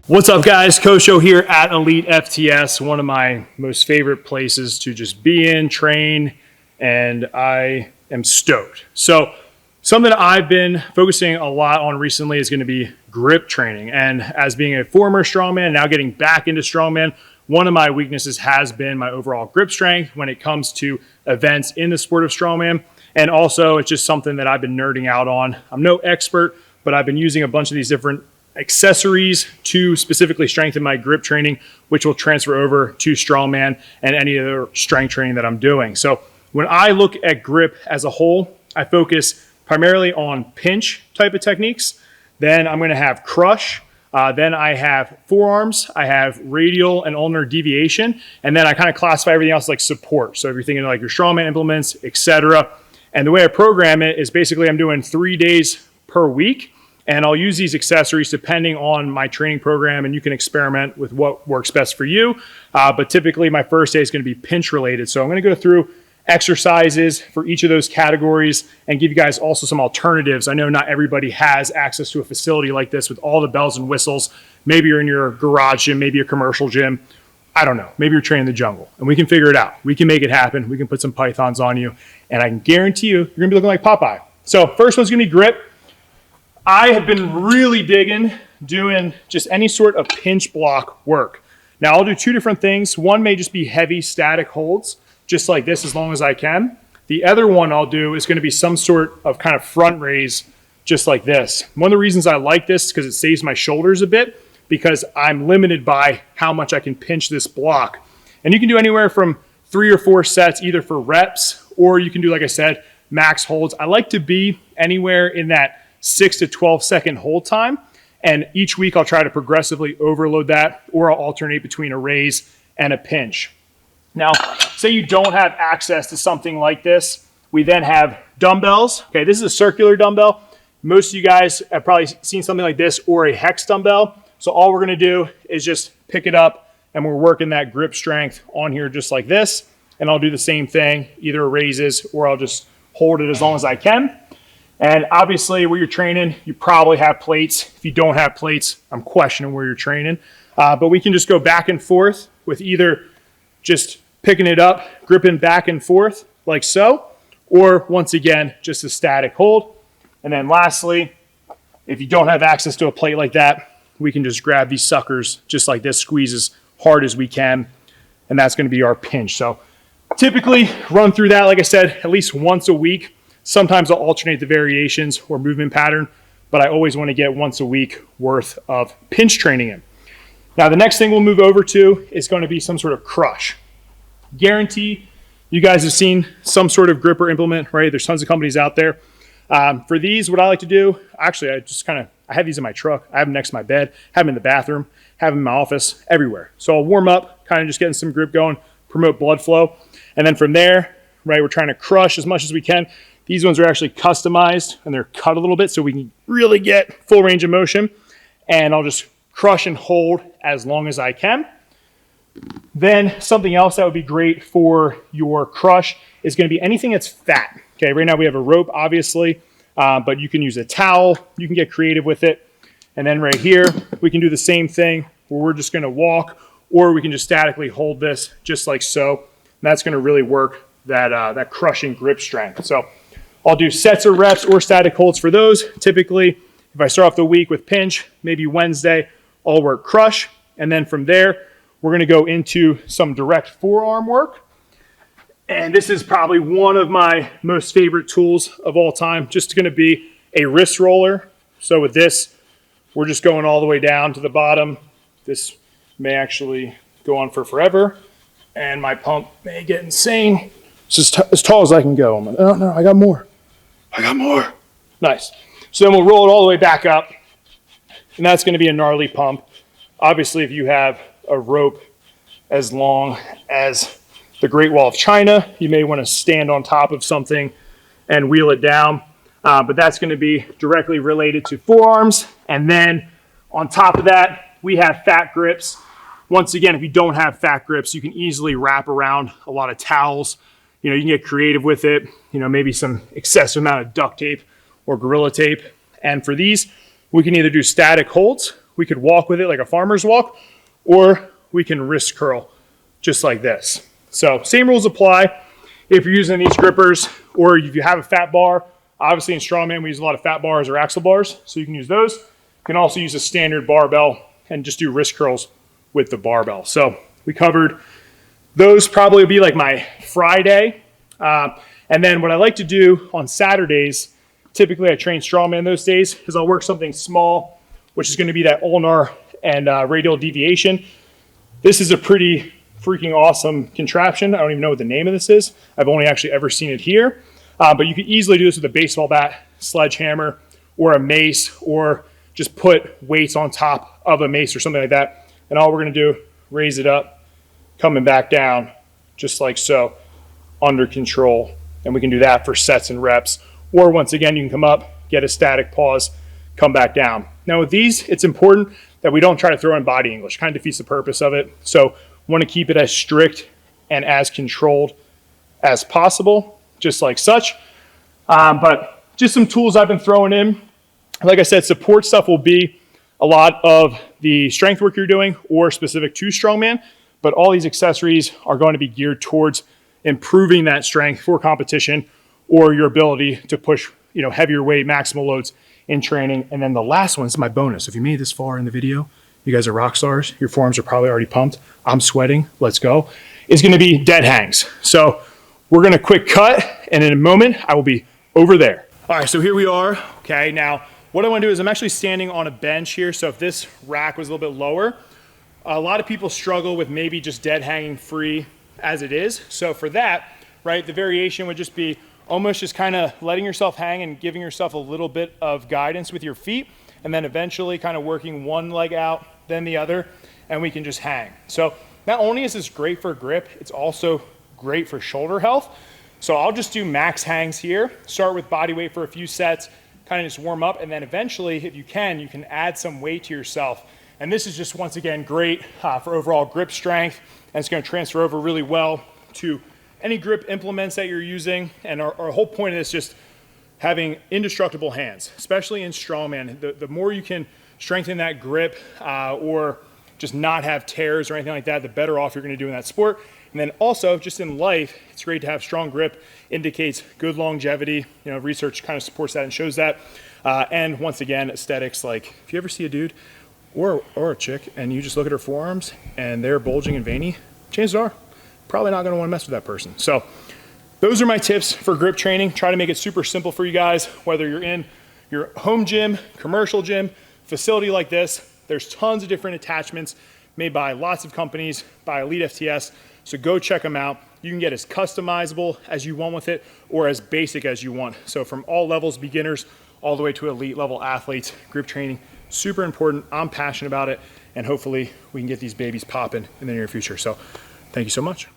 What's up, guys? Kosho here at Elite FTS, one of my most favorite places to just be in, train, and I am stoked. So something that I've been focusing a lot on recently is going to be grip training. And as being a former strongman, now getting back into strongman, one of my weaknesses has been my overall grip strength when it comes to events in the sport of strongman. And also, it's just something that I've been nerding out on. I'm no expert, but I've been using a bunch of these different accessories to specifically strengthen my grip training, which will transfer over to strongman and any other strength training that I'm doing. So when I look at grip as a whole, I focus primarily on pinch type of techniques. Then I'm going to have crush. Then I have forearms. I have radial and ulnar deviation. And then I kind of classify everything else like support. So if you're thinking like your strongman implements, etc. And the way I program it is basically I'm doing 3 days per week. And I'll use these accessories depending on my training program, and you can experiment with what works best for you. But typically my first day is going to be pinch related. So I'm going to go through exercises for each of those categories and give you guys also some alternatives. I know not everybody has access to a facility like this with all the bells and whistles. Maybe you're in your garage gym, maybe a commercial gym. I don't know. Maybe you're training in the jungle, and we can figure it out. We can make it happen. We can put some pythons on you, and I can guarantee you, you're going to be looking like Popeye. So first one's going to be grip. I have been really digging doing just any sort of pinch block work. Now I'll do two different things. One may just be heavy static holds, just like this as long as I can. The other one I'll do is going to be some sort of kind of front raise, just like this. One of the reasons I like this is because it saves my shoulders a bit, because I'm limited by how much I can pinch this block. And you can do anywhere from 3 or 4 sets, either for reps, or you can do, like I said, max holds. I like to be anywhere in that 6 to 12 second hold time. And each week I'll try to progressively overload that, or I'll alternate between a raise and a pinch. Now, say you don't have access to something like this. We then have dumbbells. Okay, this is a circular dumbbell. Most of you guys have probably seen something like this or a hex dumbbell. So all we're gonna do is just pick it up and we're working that grip strength on here just like this. And I'll do the same thing, either raises or I'll just hold it as long as I can. And obviously where you're training, you probably have plates. If you don't have plates, I'm questioning where you're training. But we can just go back and forth with either just picking it up, gripping back and forth like so, or once again, just a static hold. And then lastly, if you don't have access to a plate like that, we can just grab these suckers just like this, squeeze as hard as we can. And that's going to be our pinch. So typically run through that, like I said, at least once a week. Sometimes I'll alternate the variations or movement pattern, but I always want to get once a week worth of pinch training in. Now, the next thing we'll move over to is going to be some sort of crush. Guarantee you guys have seen some sort of gripper implement, right? There's tons of companies out there. For these, what I like to do, actually, I have these in my truck. I have them next to my bed, have them in the bathroom, have them in my office, everywhere. So I'll warm up, kind of just getting some grip going, promote blood flow. And then from there, right, we're trying to crush as much as we can. These ones are actually customized and they're cut a little bit so we can really get full range of motion. And I'll just crush and hold as long as I can. Then something else that would be great for your crush is going to be anything that's fat. Okay, right now we have a rope, obviously, but you can use a towel. You can get creative with it. And then right here, we can do the same thing where we're just going to walk, or we can just statically hold this just like so. And that's going to really work that crushing grip strength. So I'll do sets of reps or static holds for those. Typically, if I start off the week with pinch, maybe Wednesday, I'll work crush. And then from there, we're going to go into some direct forearm work. And this is probably one of my most favorite tools of all time, just going to be a wrist roller. So with this, we're just going all the way down to the bottom. This may actually go on for forever, and my pump may get insane. It's just as tall as I can go. I'm like, oh no, I got more. I got more. Nice. So then we'll roll it all the way back up, and that's going to be a gnarly pump. Obviously, if you have a rope as long as the Great Wall of China, you may want to stand on top of something and wheel it down. But that's going to be directly related to forearms. And then on top of that, we have fat grips. Once again, if you don't have fat grips, you can easily wrap around a lot of towels. You know, you can get creative with it. You know, maybe some excessive amount of duct tape or Gorilla tape. And for these, we can either do static holds we could walk with it like a farmer's walk, or we can wrist curl just like this. So same rules apply if you're using these grippers, or if you have a fat bar. Obviously in strongman, we use a lot of fat bars or axle bars, so you can use those. You can also use a standard barbell and just do wrist curls with the barbell. So we covered those. Probably would be like my Friday. And then what I like to do on Saturdays, typically I train strongman those days, is I'll work something small, which is going to be that ulnar and radial deviation. This is a pretty freaking awesome contraption. I don't even know what the name of this is. I've only actually ever seen it here. But you could easily do this with a baseball bat, sledgehammer, or a mace, or just put weights on top of a mace or something like that. And all we're going to do, raise it up, coming back down, just like so, under control. And we can do that for sets and reps. Or once again, you can come up, get a static pause, come back down. Now with these, it's important that we don't try to throw in body English. Kind of defeats the purpose of it. So want to keep it as strict and as controlled as possible, just like such. But just some tools I've been throwing in. Like I said, support stuff will be a lot of the strength work you're doing or specific to strongman, but all these accessories are going to be geared towards improving that strength for competition or your ability to push, heavier weight, maximal loads in training. And then the last one is my bonus. If you made it this far in the video, you guys are rock stars. Your forearms are probably already pumped. I'm sweating. Let's go. Is going to be dead hangs. So we're going to quick cut, and in a moment, I will be over there. All right, so here we are. Okay, now what I want to do is I'm actually standing on a bench here. So if this rack was a little bit lower, a lot of people struggle with maybe just dead hanging free as it is. So for that, right, the variation would just be almost just kind of letting yourself hang and giving yourself a little bit of guidance with your feet, and then eventually kind of working one leg out, then the other, and we can just hang. So not only is this great for grip, it's also great for shoulder health. So I'll just do max hangs here, start with body weight for a few sets, kind of just warm up, and then eventually, if you can add some weight to yourself. And this is just, once again, great for overall grip strength, and it's going to transfer over really well to any grip implements that you're using. And our whole point of this is just having indestructible hands, especially in strongman. The more you can strengthen that grip or just not have tears or anything like that, the better off you're going to do in that sport. And then also, just in life, it's great to have strong grip, indicates good longevity. Research kind of supports that and shows that. And once again, aesthetics, like if you ever see a dude or a chick and you just look at her forearms and they're bulging and veiny, chances are probably not going to want to mess with that person. So those are my tips for grip training. Try to make it super simple for you guys, whether you're in your home gym, commercial gym, facility like this. There's tons of different attachments made by lots of companies, by Elite FTS. So go check them out. You can get as customizable as you want with it or as basic as you want. So from all levels, beginners, all the way to elite level athletes, grip training, super important. I'm passionate about it, and hopefully we can get these babies popping in the near future. So thank you so much.